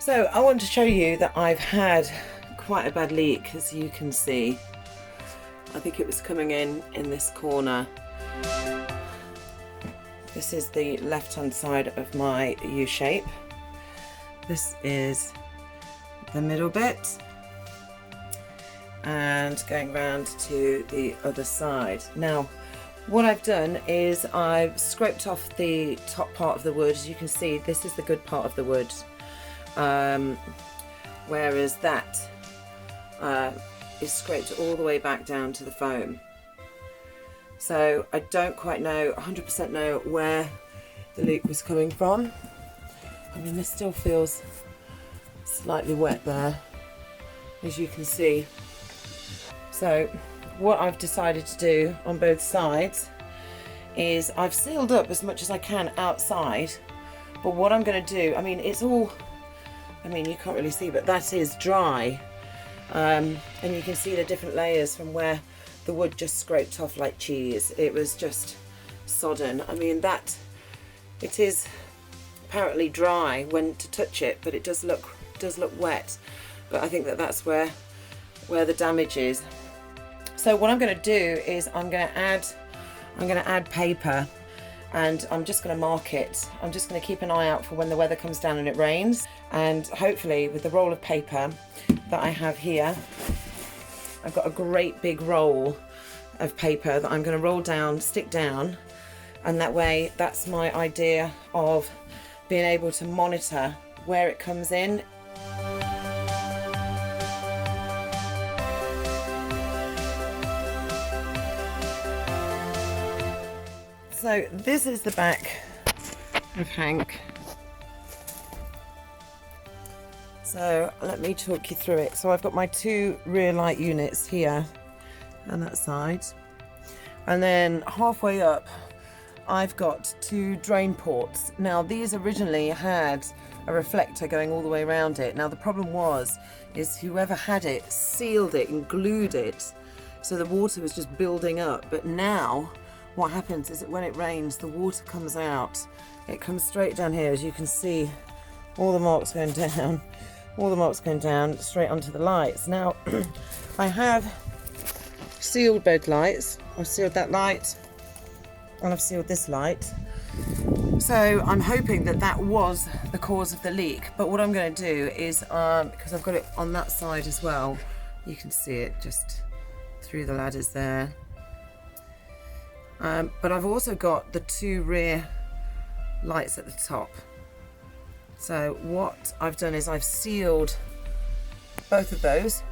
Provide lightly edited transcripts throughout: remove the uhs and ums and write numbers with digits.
So I want to show you that I've had quite a bad leak, as you can see. I think it was coming in this corner. This is the left hand side of my U-shape. This is the middle bit, and going round to the other side. Now what I've done is I've scraped off the top part of the wood. As you can see, this is the good part of the wood, whereas that is scraped all the way back down to the foam. So I don't quite know, 100% know where the leak was coming from. I mean, this still feels slightly wet there, as you can see. So what I've decided to do on both sides is I've sealed up as much as I can outside, but what I'm going to do, I mean, it's all, I mean, you can't really see, but that is dry, and you can see the different layers from where the wood just scraped off like cheese. It was just sodden. I mean, that, it is apparently dry when to touch it, but it does look wet. But I think that that's where the damage is. So what I'm going to do is I'm going to add paper, and I'm just going to mark it. I'm just going to keep an eye out for when the weather comes down and it rains, and hopefully with the roll of paper that I have here, I've got a great big roll of paper that I'm going to roll down, stick down, and that way, that's my idea of being able to monitor where it comes in. So this is the back of Hank. So let me talk you through it. So I've got my two rear light units here and that side, and then halfway up I've got two drain ports. Now these originally had a reflector going all the way around it. Now the problem is whoever had it sealed it and glued it, so the water was just building up. But now what happens is that when it rains, the water comes out. It comes straight down here, as you can see, all the marks going down, all the marks going down straight onto the lights. Now I have sealed both lights. I've sealed that light and I've sealed this light. So I'm hoping that that was the cause of the leak. But what I'm going to do is, because I've got it on that side as well, you can see it just through the ladders there. But I've also got the two rear lights at the top. So what I've done is I've sealed both of those.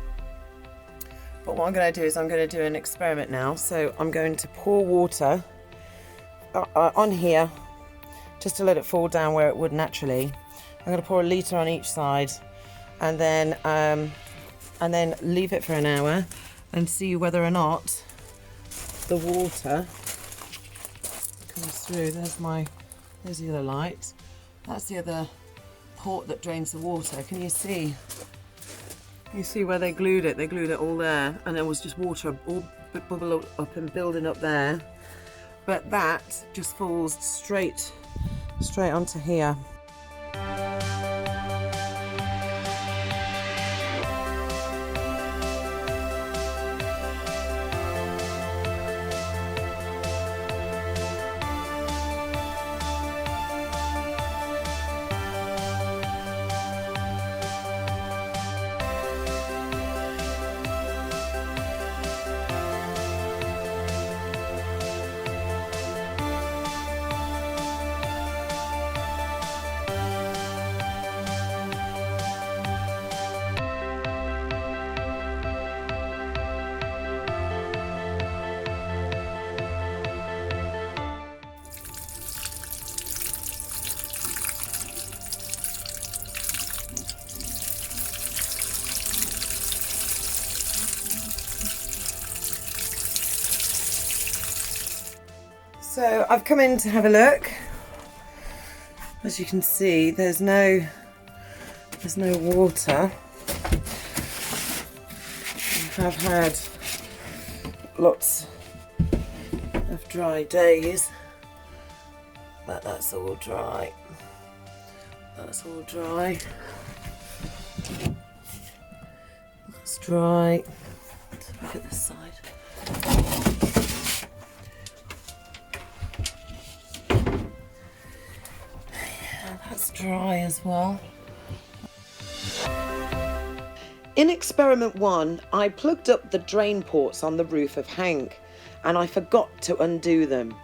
But what I'm going to do is I'm going to do an experiment now. So I'm going to pour water on here just to let it fall down where it would naturally. I'm going to pour a litre on each side, and then leave it for an hour and see whether or not the water comes through. There's the other light. That's the other port that drains the water. Can you see? You see where they glued it? They glued it all there, and there was just water all bubbling up and building up there. But that just falls straight onto here. So I've come in to have a look. As you can see, there's no water. I have had lots of dry days, but that's all dry. That's all dry. dry. Let's look at this side. Yeah, that's dry as well. In experiment 1, I plugged up the drain ports on the roof of Hank, and I forgot to undo them.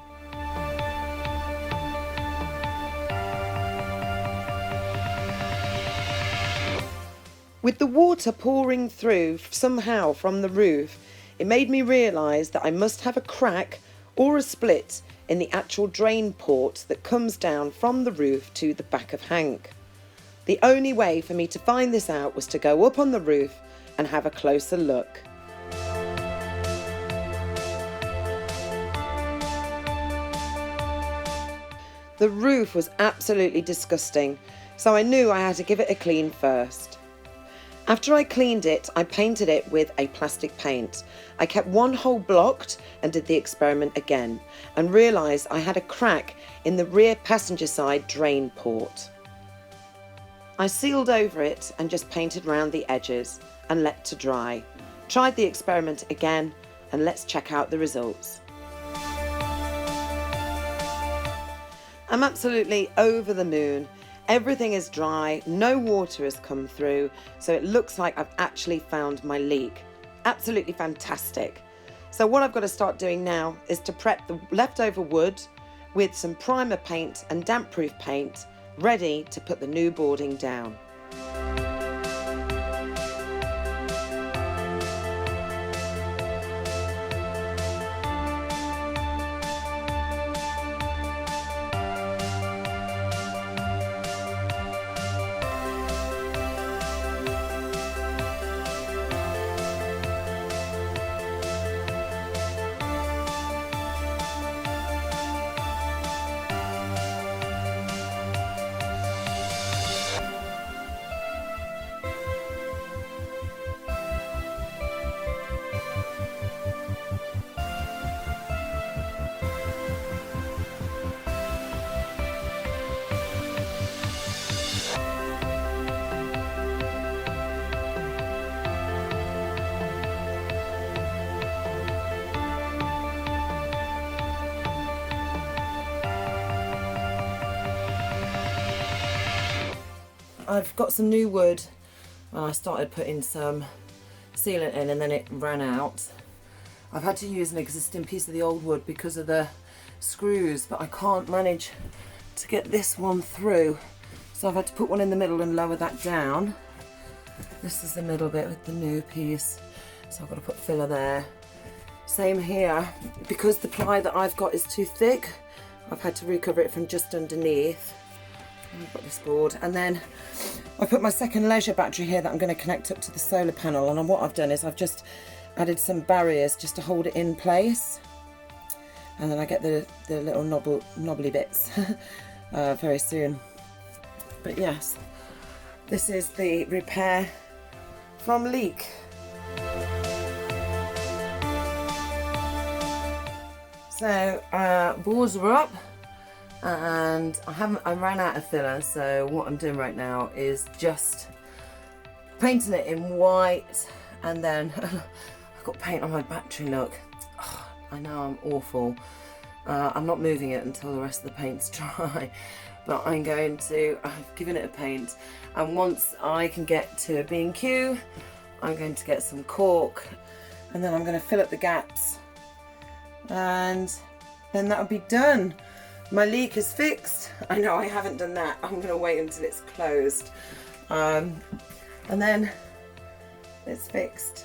With the water pouring through somehow from the roof, it made me realise that I must have a crack or a split in the actual drain port that comes down from the roof to the back of Hank. The only way for me to find this out was to go up on the roof and have a closer look. The roof was absolutely disgusting, so I knew I had to give it a clean first. After I cleaned it, I painted it with a plastic paint. I kept one hole blocked and did the experiment again, and realised I had a crack in the rear passenger side drain port. I sealed over it and just painted round the edges and let to dry. Tried the experiment again, and let's check out the results. I'm absolutely over the moon. Everything is dry, no water has come through, so it looks like I've actually found my leak. Absolutely fantastic. So what I've got to start doing now is to prep the leftover wood with some primer paint and damp-proof paint, ready to put the new boarding down. I've got some new wood, and I started putting some sealant in and then it ran out. I've had to use an existing piece of the old wood because of the screws, but I can't manage to get this one through. So I've had to put one in the middle and lower that down. This is the middle bit with the new piece. So I've got to put filler there. Same here, because the ply that I've got is too thick, I've had to recover it from just underneath. I've got this board, and then I put my second leisure battery here that I'm going to connect up to the solar panel, and what I've done is I've just added some barriers just to hold it in place, and then I get the little knobbly bits very soon. But yes, this is the repair from leak. So boards are up, and I ran out of filler, so what I'm doing right now is just painting it in white, and then I've got paint on my battery, look. Oh, I know I'm awful. I'm not moving it until the rest of the paint's dry, but I've given it a paint, and once I can get to B&Q, I'm going to get some cork, and then I'm going to fill up the gaps, and then that'll be done. My leak is fixed. I know I haven't done that. I'm going to wait until it's closed. And then it's fixed.